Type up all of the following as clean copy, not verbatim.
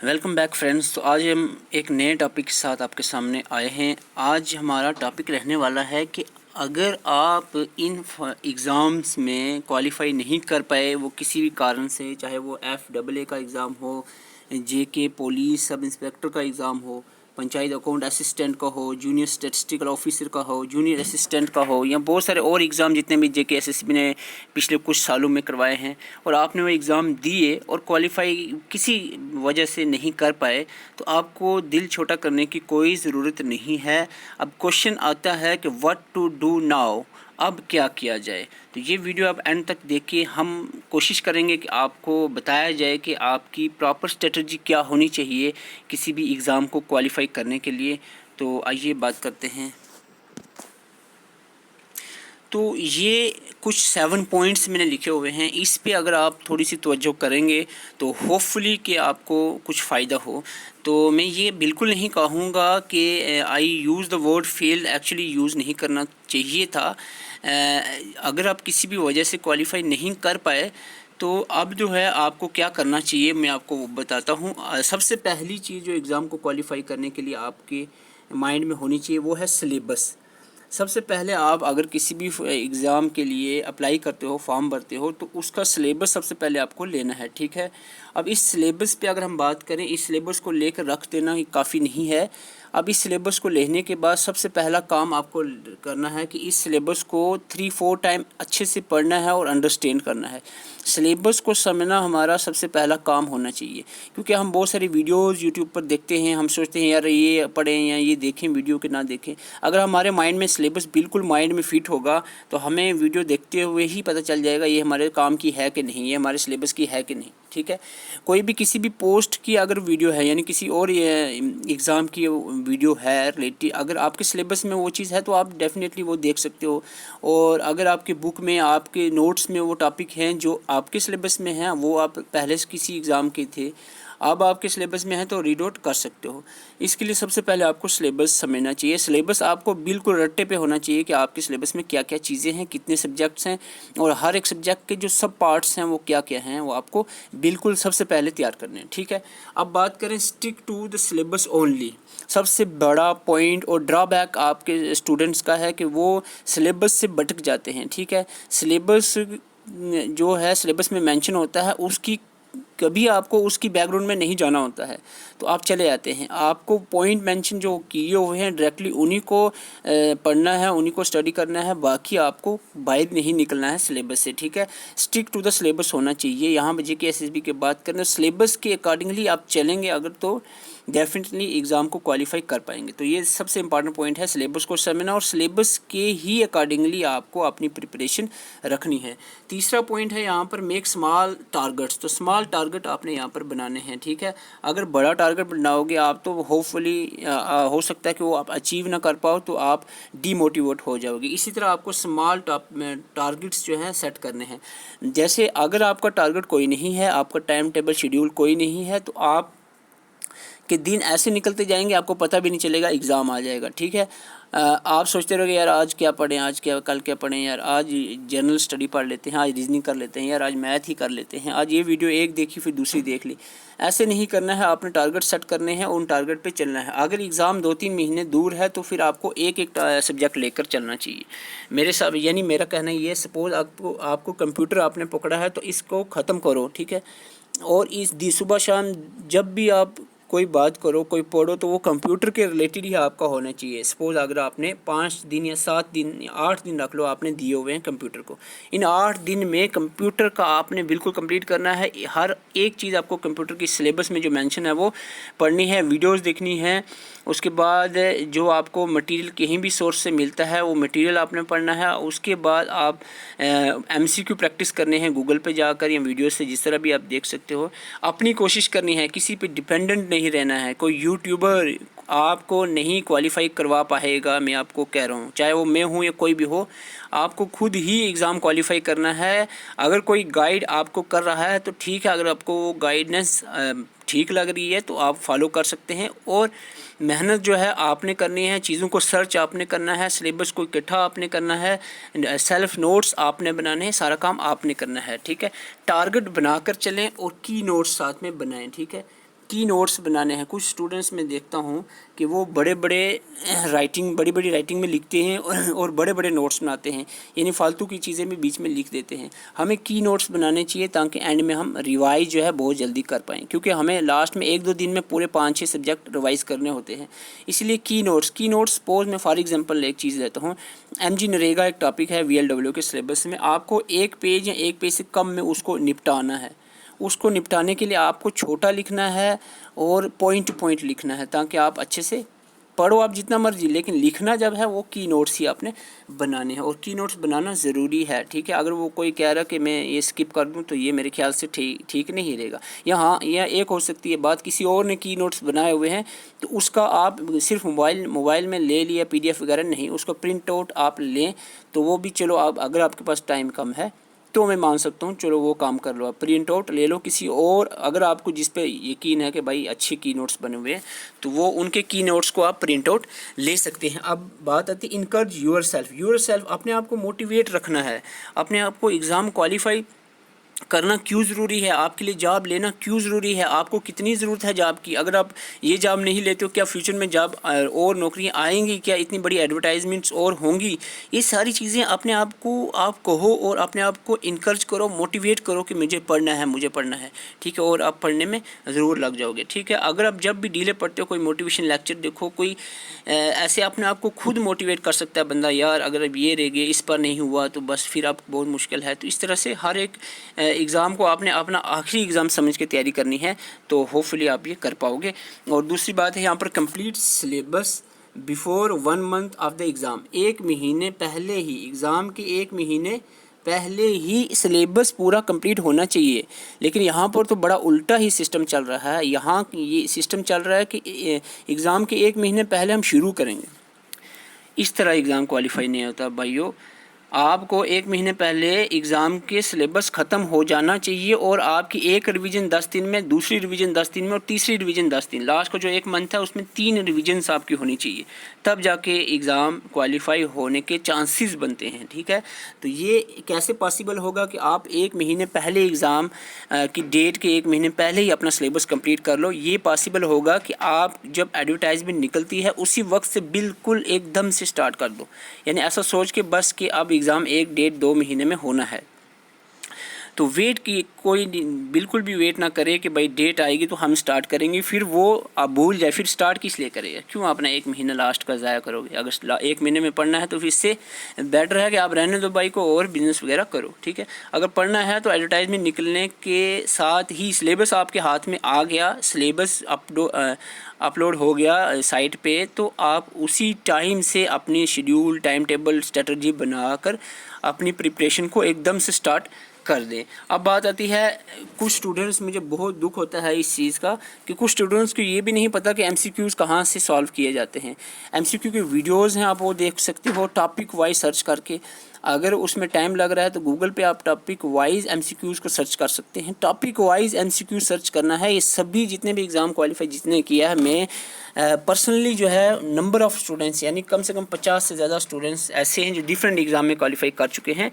Welcome back friends. तो आज हम एक नए टॉपिक के साथ आपके सामने आए हैं। आज हमारा टॉपिक रहने वाला है कि अगर आप इन एग्ज़ाम्स में क्वालिफाई नहीं कर पाए, वो किसी भी कारण से, चाहे वो FAA का एग्ज़ाम हो, JK पुलिस सब इंस्पेक्टर का एग्ज़ाम हो, पंचायत अकाउंट असिस्टेंट का हो, जूनियर स्टैटिस्टिकल ऑफिसर का हो, जूनियर असिस्टेंट का हो, या बहुत सारे और एग्ज़ाम जितने भी JK SSB ने पिछले कुछ सालों में करवाए हैं और आपने वो एग्ज़ाम दिए और क्वालिफाई किसी वजह से नहीं कर पाए, तो आपको दिल छोटा करने की कोई ज़रूरत नहीं है। अब क्वेश्चन आता है कि व्हाट टू डू नाउ, अब क्या किया जाए। तो ये वीडियो आप एंड तक देखिए। हम कोशिश करेंगे कि आपको बताया जाए कि आपकी प्रॉपर स्ट्रेटजी क्या होनी चाहिए किसी भी एग्ज़ाम को क्वालिफाई करने के लिए। तो आइए बात करते हैं। तो ये कुछ 7 पॉइंट्स मैंने लिखे हुए हैं, इस पे अगर आप थोड़ी सी तवज्जो करेंगे तो होपफुली कि आपको कुछ फ़ायदा हो। तो मैं ये बिल्कुल नहीं कहूँगा कि I use the word fail, actually use नहीं करना चाहिए था। अगर आप किसी भी वजह से क्वालिफाई नहीं कर पाए तो अब जो है आपको क्या करना चाहिए मैं आपको वो बताता हूँ। सबसे पहली चीज़ जो एग्ज़ाम को क्वालिफाई करने के लिए आपके माइंड में होनी चाहिए वो है सिलेबस। सबसे पहले आप अगर किसी भी एग्ज़ाम के लिए अप्लाई करते हो, फॉर्म भरते हो, तो उसका सिलेबस सबसे पहले आपको लेना है, ठीक है। अब इस सिलेबस पे अगर हम बात करें, इस सिलेबस को लेकर रख देना ही काफ़ी नहीं है। अब इस सिलेबस को लेने के बाद सबसे पहला काम आपको करना है कि इस सिलेबस को 3-4 टाइम अच्छे से पढ़ना है और अंडरस्टैंड करना है। सिलेबस को समझना हमारा सबसे पहला काम होना चाहिए, क्योंकि हम बहुत सारी वीडियोज़ यूट्यूब पर देखते हैं, हम सोचते हैं यार ये पढ़ें या ये देखें वीडियो के ना देखें। अगर हमारे माइंड में सिलेबस बिल्कुल माइंड में फिट होगा तो हमें वीडियो देखते हुए ही पता चल जाएगा ये हमारे काम की है कि नहीं, ये हमारे सिलेबस की है कि नहीं, ठीक है। कोई भी किसी भी पोस्ट की अगर वीडियो है, यानी किसी और एग्ज़ाम की वीडियो है रिलेटेड, अगर आपके सिलेबस में वो चीज़ है तो आप डेफिनेटली वो देख सकते हो। और अगर आपके बुक में, आपके नोट्स में वो टॉपिक हैं जो आपके सिलेबस में हैं, वो आप पहले से किसी एग्ज़ाम के थे, अब आपके सिलेबस में है तो रीड आउट कर सकते हो। इसके लिए सबसे पहले आपको सिलेबस समझना चाहिए। सिलेबस आपको बिल्कुल रट्टे पे होना चाहिए कि आपके सिलेबस में क्या क्या चीज़ें हैं, कितने सब्जेक्ट्स हैं और हर एक सब्जेक्ट के जो सब पार्ट्स हैं वो क्या क्या हैं, वो आपको बिल्कुल सबसे पहले तैयार करने हैं, ठीक है। अब बात करें stick to the syllabus only. सबसे बड़ा पॉइंट और ड्रॉबैक आपके स्टूडेंट्स का है कि वो सिलेबस से भटक जाते हैं, ठीक है। सिलेबस जो है सिलेबस में मेंशन होता है, उसकी कभी आपको उसकी बैकग्राउंड में नहीं जाना होता है तो आप चले जाते हैं। आपको पॉइंट मेंशन जो किए हुए हैं डायरेक्टली उन्हीं को पढ़ना है, उन्हीं को स्टडी करना है, बाकी आपको बाहर नहीं निकलना है सिलेबस से, ठीक है। स्टिक टू द सिलेबस होना चाहिए। यहाँ पर JK SSB की बात करें, सिलेबस के अकॉर्डिंगली आप चलेंगे अगर तो डेफिनेटली एग्ज़ाम को क्वालिफाई कर पाएंगे। तो ये सबसे इंपॉर्टेंट पॉइंट है, सिलेबस को समझना और सिलेबस के ही अकॉर्डिंगली आपको अपनी प्रिपरेशन रखनी है। तीसरा पॉइंट है यहाँ पर मेक स्मॉल टारगेट्स। तो स्मॉल टारगेट आपने यहाँ पर बनाने हैं, ठीक है। अगर बड़ा टारगेट बनाओगे आप तो होपफुली हो सकता है कि वो आप अचीव ना कर पाओ, तो आप डीमोटिवेट हो जाओगे। इसी तरह आपको स्मॉल टारगेट्स जो हैं सेट करने हैं। जैसे अगर आपका टारगेट कोई नहीं है, आपका टाइम टेबल शेड्यूल कोई नहीं है, तो आप कि दिन ऐसे निकलते जाएंगे आपको पता भी नहीं चलेगा, एग्ज़ाम आ जाएगा, ठीक है। आप सोचते रहोगे यार आज क्या पढ़ें, आज क्या, कल क्या पढ़ें, यार आज जनरल स्टडी पढ़ लेते हैं, आज रीजनिंग कर लेते हैं, यार आज मैथ ही कर लेते हैं, आज ये वीडियो एक देखी फिर दूसरी देख ली। ऐसे नहीं करना है, आपने टारगेट सेट करने हैं, उन टारगेट पे चलना है। अगर एग्ज़ाम 2-3 महीने दूर है तो फिर आपको एक एक सब्जेक्ट लेकर चलना चाहिए मेरे साथ। यानी मेरा कहना ये, सपोज़ आपको कंप्यूटर आपने पकड़ा है तो इसको ख़त्म करो, ठीक है। और इस दी सुबह शाम जब भी आप कोई बात करो, कोई पढ़ो, तो वो कंप्यूटर के रिलेटेड ही आपका होना चाहिए। सपोज़ अगर आपने 5 दिन या 7 दिन या 8 दिन रख लो आपने दिए हुए हैं कंप्यूटर को, इन 8 दिन में कंप्यूटर का आपने बिल्कुल कंप्लीट करना है। हर एक चीज़ आपको कंप्यूटर की सिलेबस में जो मेंशन है वो पढ़नी है, वीडियोज़ देखनी है। उसके बाद जो आपको मटेरियल कहीं भी सोर्स से मिलता है वो मटेरियल आपने पढ़ना है। उसके बाद आप MCQ प्रैक्टिस करने हैं गूगल पे जाकर या वीडियो से, जिस तरह भी आप देख सकते हो। अपनी कोशिश करनी है, किसी पे डिपेंडेंट नहीं रहना है। कोई यूट्यूबर आपको नहीं क्वालिफाई करवा पाएगा, मैं आपको कह रहा हूँ, चाहे वो मैं हूँ या कोई भी हो, आपको खुद ही एग्ज़ाम क्वालिफाई करना है। अगर कोई गाइड आपको कर रहा है तो ठीक है, अगर आपको वो गाइडेंस ठीक लग रही है तो आप फॉलो कर सकते हैं। और मेहनत जो है आपने करनी है, चीज़ों को सर्च आपने करना है, सिलेबस को इकट्ठा आपने करना है, सेल्फ नोट्स आपने बनाने हैं, सारा काम आपने करना है, ठीक है। टारगेट बनाकर चलें और की नोट्स साथ में बनाएं, ठीक है। की नोट्स बनाने हैं। कुछ स्टूडेंट्स में देखता हूँ कि वो बड़ी बड़ी राइटिंग में लिखते हैं और बड़े बड़े नोट्स बनाते हैं, यानी फालतू की चीज़ें भी बीच में लिख देते हैं। हमें की नोट्स बनाने चाहिए ताकि एंड में हम रिवाइज जो है बहुत जल्दी कर पाएँ, क्योंकि हमें लास्ट में 1-2 दिन में पूरे 5-6 सब्जेक्ट रिवाइज़ करने होते हैं। इसलिए की नोट्स सपोज मैं फॉर एग्जांपल एक चीज़ लेता हूँ, MG नरेगा एक टॉपिक है VLW के सिलेबस में, आपको 1 पेज या 1 पेज से कम में उसको निपटाना है। उसको निपटाने के लिए आपको छोटा लिखना है और पॉइंट टू पॉइंट लिखना है, ताकि आप अच्छे से पढ़ो आप जितना मर्जी, लेकिन लिखना जब है वो की नोट्स ही आपने बनाने हैं, और की नोट्स बनाना ज़रूरी है। ठीक है, अगर वो कोई कह रहा कि मैं ये स्किप कर दूं तो ये मेरे ख्याल से ठीक नहीं रहेगा। या हाँ, या एक हो सकती है बात, किसी और ने की नोट्स बनाए हुए हैं तो उसका आप सिर्फ मोबाइल में ले लिया, PDF वगैरह नहीं, उसका प्रिंट आउट आप लें तो वो भी चलो, आप अगर आपके पास टाइम कम है तो मैं मान सकता हूँ, चलो वो काम कर लो, आप प्रिंट आउट ले लो किसी और, अगर आपको जिस पे यकीन है कि भाई अच्छे की नोट्स बने हुए हैं तो वो उनके की नोट्स को आप प्रिंट आउट ले सकते हैं। अब बात आती है इनकरेज योरसेल्फ, अपने आप को मोटिवेट रखना है, अपने आप को एग्ज़ाम क्वालिफाई करना क्यों ज़रूरी है, आपके लिए जॉब लेना क्यों ज़रूरी है, आपको कितनी ज़रूरत है जॉब की, अगर आप ये जॉब नहीं लेते हो क्या फ्यूचर में जॉब और नौकरियां आएंगी, क्या इतनी बड़ी एडवर्टाइजमेंट्स और होंगी। ये सारी चीज़ें अपने आप को आप कहो और अपने आप को इनकरेज करो, मोटिवेट करो कि मुझे पढ़ना है, ठीक है, और आप पढ़ने में ज़रूर लग जाओगे। ठीक है, अगर आप जब भी डीले पढ़ते हो कोई मोटिवेशन लेक्चर देखो, कोई ऐसे अपने आप को खुद मोटिवेट कर सकता है बंदा, यार अगर अब ये रह गए, इस पर नहीं हुआ तो बस फिर आप बहुत मुश्किल है। तो इस तरह से हर एक एग्ज़ाम को आपने अपना आखिरी एग्ज़ाम समझ के तैयारी करनी है, तो होपफुली आप ये कर पाओगे। और दूसरी बात है यहाँ पर complete syllabus before 1 month of the exam, 1 महीने पहले ही, एग्ज़ाम के 1 महीने पहले ही सिलेबस पूरा कंप्लीट होना चाहिए। लेकिन यहाँ पर तो बड़ा उल्टा ही सिस्टम चल रहा है। यहाँ ये सिस्टम चल रहा है कि एग्ज़ाम के 1 महीने पहले हम शुरू करेंगे। इस तरह एग्ज़ाम क्वालिफाई नहीं होता भाइयों। आपको 1 महीने पहले एग्ज़ाम के सिलेबस ख़त्म हो जाना चाहिए, और आपकी एक रिवीजन 10 दिन में, दूसरी रिवीजन 10 दिन में और तीसरी रिवीजन 10 दिन, लास्ट का जो 1 मंथ है उसमें 3 रिवीजन्स आपकी होनी चाहिए, तब जाके एग्ज़ाम क्वालिफाई होने के चांसेस बनते हैं। ठीक है, तो ये कैसे पॉसिबल होगा कि आप 1 महीने पहले एग्ज़ाम की डेट के 1 महीने पहले ही अपना सिलेबस कंप्लीट कर लो। ये पॉसिबल होगा कि आप जब एडवर्टाइजमेंट निकलती है उसी वक्त से बिल्कुल एकदम से स्टार्ट कर दो, यानी ऐसा सोच के बस कि अब एग्ज़ाम 1-1.5-2 महीने में होना है, तो वेट की कोई बिल्कुल भी वेट ना करे कि भाई डेट आएगी तो हम स्टार्ट करेंगे, फिर वो आप भूल जाए, फिर स्टार्ट किस लिए करेगा, क्यों अपना 1 महीना लास्ट का ज़ाया करोगे। अगर 1 महीने में पढ़ना है तो फिर इससे बेटर है कि आप रहने दो भाई को और बिज़नेस वगैरह करो। ठीक है, अगर पढ़ना है तो एडवर्टाइजमेंट निकलने के साथ ही सिलेबस आपके हाथ में आ गया, सिलेबस अपलोड हो गया साइट पे, तो आप उसी टाइम से अपनी शेड्यूल, टाइम टेबल, स्ट्रेटजी बनाकर अपनी प्रिपरेशन को एकदम से स्टार्ट कर दें। अब बात आती है कुछ स्टूडेंट्स, मुझे बहुत दुख होता है इस चीज़ का कि कुछ स्टूडेंट्स को ये भी नहीं पता कि MCQs कहाँ से सॉल्व किए जाते हैं। MCQ के वीडियोस हैं, आप वो देख सकते हो टॉपिक वाइज सर्च करके। अगर उसमें टाइम लग रहा है तो गूगल पे आप टॉपिक वाइज MCQs को सर्च कर सकते हैं। टॉपिक वाइज MCQ सर्च करना है। ये सभी जितने भी एग्ज़ाम क्वालिफाई जितने किया है, मैं पर्सनली जो है नंबर ऑफ़ स्टूडेंट्स, यानी कम से कम 50 से ज़्यादा स्टूडेंट्स ऐसे हैं जो डिफरेंट एग्ज़ाम में क्वालिफाई कर चुके हैं,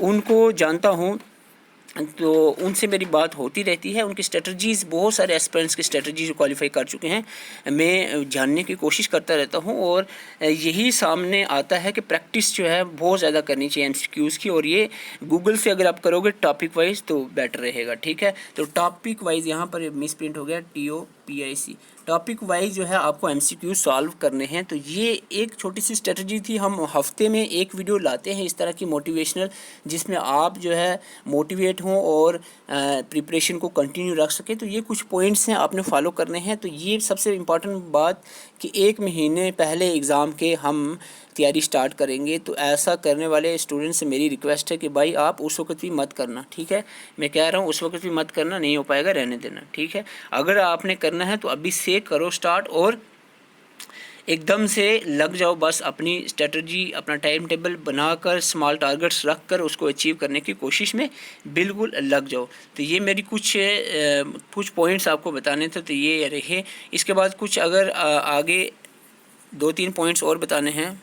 उनको जानता हूँ, तो उनसे मेरी बात होती रहती है। उनकी स्ट्रेटजीज़, बहुत सारे एस्पिरेंट्स की स्ट्रेटजी जो क्वालिफाई कर चुके हैं, मैं जानने की कोशिश करता रहता हूं, और यही सामने आता है कि प्रैक्टिस जो है बहुत ज़्यादा करनी चाहिए MCQs की, और ये गूगल से अगर आप करोगे टॉपिक वाइज तो बेटर रहेगा। ठीक है, तो टॉपिक वाइज यहाँ पर मिस प्रिंट हो गया, TOPIC, टॉपिक वाइज जो है आपको MCQ सॉल्व करने हैं। तो ये एक छोटी सी स्ट्रेटजी थी। हम हफ्ते में एक वीडियो लाते हैं इस तरह की मोटिवेशनल, जिसमें आप जो है मोटिवेट हों और प्रिपरेशन को कंटिन्यू रख सकें। तो ये कुछ पॉइंट्स हैं आपने फॉलो करने हैं। तो ये सबसे इम्पॉर्टेंट बात कि 1 महीने पहले एग्ज़ाम के हम तैयारी स्टार्ट करेंगे। तो ऐसा करने वाले स्टूडेंट से मेरी रिक्वेस्ट है कि भाई आप उस वक्त भी मत करना। ठीक है, मैं कह रहा हूँ उस वक्त भी मत करना, नहीं हो पाएगा, रहने देना। ठीक है, अगर आपने करना है तो अभी से करो स्टार्ट, और एकदम से लग जाओ, बस अपनी स्ट्रेटजी, अपना टाइम टेबल बनाकर, स्मॉल टारगेट्स रख कर उसको अचीव करने की कोशिश में बिल्कुल लग जाओ। तो ये मेरी कुछ पॉइंट्स आपको बताने थे, तो ये रहे। इसके बाद कुछ अगर आगे 2-3 पॉइंट्स और बताने हैं।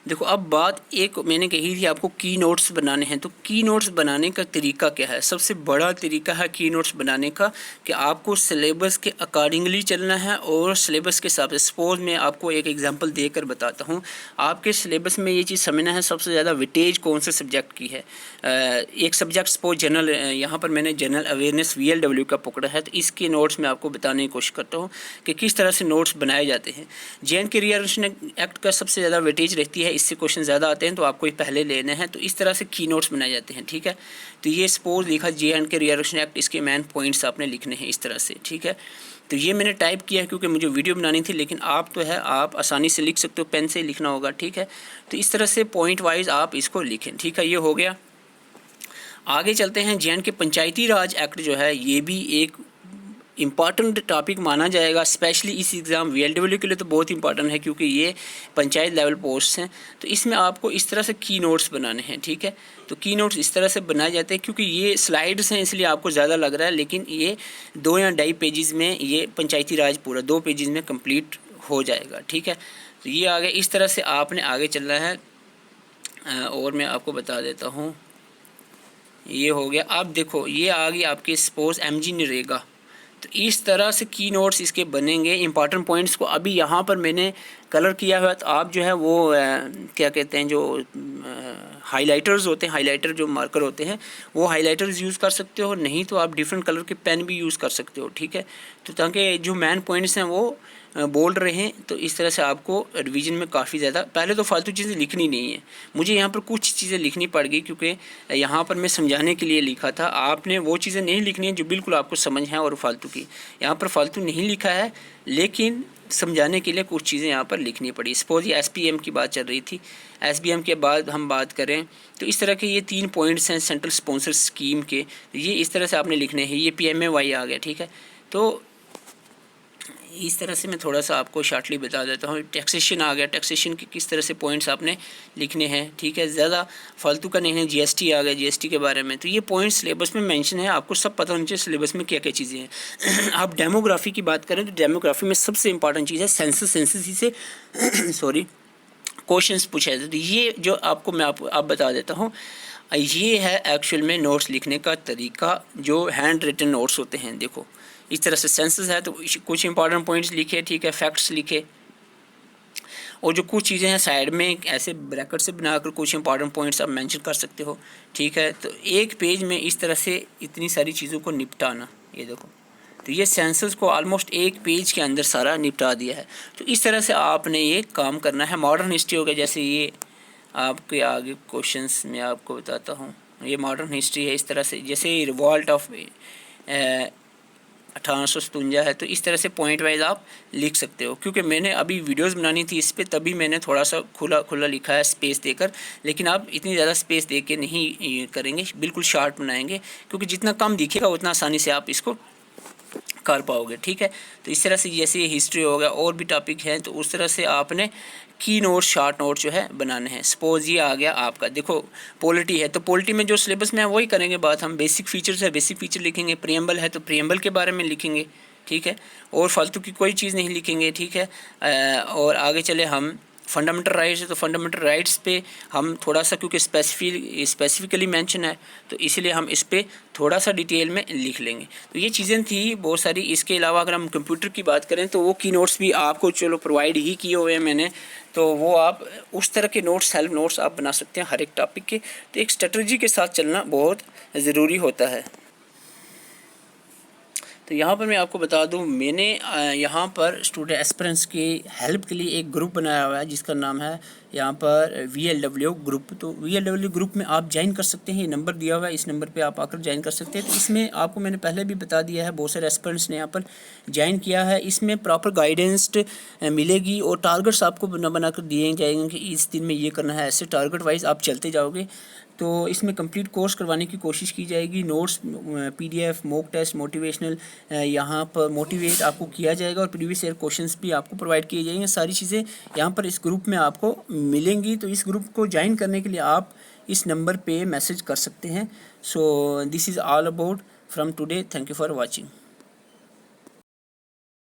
देखो अब बात एक मैंने कही थी आपको की नोट्स बनाने हैं, तो की नोट्स बनाने का तरीका क्या है। सबसे बड़ा तरीका है की नोट्स बनाने का कि आपको सिलेबस के अकॉर्डिंगली चलना है और सिलेबस के हिसाब से। सपोज मैं आपको एक एग्जांपल देकर बताता हूँ। आपके सिलेबस में ये चीज़ समझना है सबसे ज़्यादा वेटेज कौन से सब्जेक्ट की है। एक सब्जेक्ट सपोज जनरल, यहाँ पर मैंने जनरल अवेयरनेस VLW का पकड़ा है, तो इसके नोट्स मैं आपको बताने की कोशिश करता हूँ कि किस तरह से नोट्स बनाए जाते हैं। JNK रीऑर्गेनाइजेशन एक्ट का सबसे ज़्यादा वेटेज रहती है, इससे क्वेश्चन ज़्यादा आते हैं, तो आपको ये पहले लेना है। तो इस तरह से की नोट्स बनाए जाते हैं, ठीक है। तो ये सपोज लिखा JNK रीऑर्गेनाइजेशन एक्ट, इसके मेन पॉइंट्स आपने लिखने हैं इस तरह से, ठीक है। तो ये मैंने टाइप किया है क्योंकि मुझे वीडियो बनानी थी, लेकिन आप तो है आप आसानी से लिख सकते हो, पेन से लिखना होगा, ठीक है। तो इस तरह से पॉइंट वाइज आप इसको लिखें, ठीक है। ये हो गया। आगे चलते हैं। JNK पंचायती राज एक्ट जो है ये भी एक इम्पॉर्टेंट टॉपिक माना जाएगा, स्पेशली इस एग्ज़ाम VLW के लिए तो बहुत इंपॉर्टेंट है क्योंकि ये पंचायत लेवल पोस्ट हैं। तो इसमें आपको इस तरह से की नोट्स बनाने हैं, ठीक है। तो की नोट्स इस तरह से बनाए जाते हैं, क्योंकि ये स्लाइड्स हैं इसलिए आपको ज़्यादा लग रहा है, लेकिन ये 2 या 2.5 पेजेस में ये पंचायती राज पूरा 2 पेजेस में कंप्लीट हो जाएगा, ठीक है। तो ये आगे इस तरह से आपने आगे चलना है। और मैं आपको बता देता हूँ, ये हो गया। अब देखो ये आ गई आपके सपोज MG नरेगा। तो इस तरह से की नोट्स इसके बनेंगे। इंपॉर्टेंट पॉइंट्स को अभी यहाँ पर मैंने कलर किया हुआ, तो आप जो है वो क्या कहते हैं, जो हाइलाइटर्स होते हैं, हाइलाइटर जो मार्कर होते हैं, वो हाइलाइटर्स यूज़ कर सकते हो, नहीं तो आप डिफरेंट कलर के पेन भी यूज़ कर सकते हो, ठीक है। तो ताकि जो मेन पॉइंट्स हैं वो बोल्ड रहें। तो इस तरह से आपको रिवीजन में काफ़ी ज़्यादा, पहले तो फालतू चीज़ें लिखनी नहीं है। मुझे यहाँ पर कुछ चीज़ें लिखनी पड़ गई क्योंकि यहाँ पर मैं समझाने के लिए लिखा था। आपने वो चीज़ें नहीं लिखनी है जो बिल्कुल आपको समझ है और फालतू की। यहाँ पर फालतू नहीं लिखा है, लेकिन समझाने के लिए कुछ चीज़ें यहाँ पर लिखनी पड़ी। सपोज ये SPM की बात चल रही थी, SPM के बाद हम बात करें तो इस तरह के ये 3 पॉइंट्स हैं सेंट्रल स्पॉन्सर स्कीम के, ये इस तरह से आपने लिखने हैं। ये PMAY आ गया, ठीक है। तो इस तरह से मैं थोड़ा सा आपको शॉर्टली बता देता हूँ। टैक्सेशन आ गया, टैक्सेशन के किस तरह से पॉइंट्स आपने लिखने हैं, ठीक है। ज़्यादा फालतू का नहीं है। GST आ गया, GST के बारे में। तो ये पॉइंट्स सिलेबस में मेंशन है, आपको सब पता होना चाहिए सिलेबस में क्या क्या चीज़ें हैं। आप डेमोग्राफी की बात करें तो डेमोग्राफी में सबसे इंपॉर्टेंट चीज़ है सेंसस। सेंसस ही से सॉरी क्वेश्चंस पूछे जाते। तो ये जो आपको मैं आप बता देता हूँ, ये है एक्चुअल में नोट्स लिखने का तरीका, जो हैंड रिटन नोट्स होते हैं। देखो इस तरह से सेंसस है तो कुछ इंपॉर्टेंट पॉइंट्स लिखे, ठीक है, फैक्ट्स लिखे, और जो कुछ चीज़ें हैं साइड में ऐसे ब्रैकेट से बनाकर कुछ इंपॉर्टेंट पॉइंट्स आप मेंशन कर सकते हो, ठीक है। तो एक पेज में इस तरह से इतनी सारी चीज़ों को निपटाना, ये देखो। तो ये सेंसस को ऑलमोस्ट एक पेज के अंदर सारा निपटा दिया है। तो इस तरह से आपने ये काम करना है। मॉडर्न हिस्ट्री हो गया, जैसे ये आपके आगे क्वेश्चंस में आपको बताता हूँ। ये मॉडर्न हिस्ट्री है इस तरह से, जैसे रिवॉल्ट ऑफ 1857 है। तो इस तरह से पॉइंट वाइज आप लिख सकते हो। क्योंकि मैंने अभी वीडियोस बनानी थी इस पे, तभी मैंने थोड़ा सा खुला लिखा है स्पेस देकर, लेकिन आप इतनी ज़्यादा स्पेस दे के नहीं करेंगे, बिल्कुल शार्ट बनाएंगे, क्योंकि जितना कम दिखेगा उतना आसानी से आप इसको कर पाओगे, ठीक है। तो इस तरह से जैसे ये हिस्ट्री हो गया, और भी टॉपिक हैं, तो उस तरह से आपने की नोट, शॉर्ट नोट जो है बनाने हैं। सपोज ये आ गया आपका, देखो पॉलिटी है, तो पॉलिटी में जो सिलेबस में है वही करेंगे बात हम। बेसिक फीचर्स है, बेसिक फीचर लिखेंगे। प्रियम्बल है तो प्रियम्बल के बारे में लिखेंगे, ठीक है, और फालतू की कोई चीज़ नहीं लिखेंगे, ठीक है। और आगे चले हम फंडामेंटल राइट्स है, तो फंडामेंटल राइट्स पे हम थोड़ा सा, क्योंकि स्पेसिफिकली मेंशन है, तो इसीलिए हम इस पर थोड़ा सा डिटेल में लिख लेंगे। तो ये चीज़ें थी बहुत सारी। इसके अलावा अगर हम कंप्यूटर की बात करें तो वो की नोट्स भी आपको चलो प्रोवाइड ही किए हुए हैं मैंने, तो वो आप उस तरह के नोट्स, सेल्फ नोट्स आप बना सकते हैं हर एक टॉपिक के। तो एक स्ट्रेटजी के साथ चलना बहुत ज़रूरी होता है। तो यहाँ पर मैं आपको बता दूँ, मैंने यहाँ पर स्टूडेंट एस्पिरेंट्स की हेल्प के लिए एक ग्रुप बनाया हुआ है जिसका नाम है यहाँ पर VLW ग्रुप। तो VLW ग्रुप में आप ज्वाइन कर सकते हैं। ये नंबर दिया हुआ है, इस नंबर पे आप आकर ज्वाइन कर सकते हैं। तो इसमें आपको मैंने पहले भी बता दिया है, बहुत सारे एस्पिरेंट्स ने यहाँ पर ज्वाइन किया है। इसमें प्रॉपर गाइडेंस मिलेगी और टारगेट्स आपको बनाकर दिए जाएंगे कि इस दिन में ये करना है। ऐसे टारगेट वाइज आप चलते जाओगे। तो इसमें कंप्लीट कोर्स करवाने की कोशिश की जाएगी। Notes, PDF, mock test, motivational यहाँ पर मोटिवेट आपको किया जाएगा, और प्रीवियस ईयर क्वेश्चंस भी आपको प्रोवाइड किए जाएंगे। सारी चीज़ें यहाँ पर इस ग्रुप में आपको मिलेंगी। तो इस ग्रुप को ज्वाइन करने के लिए आप इस नंबर पे मैसेज कर सकते हैं। So this is all about from today. Thank you for watching.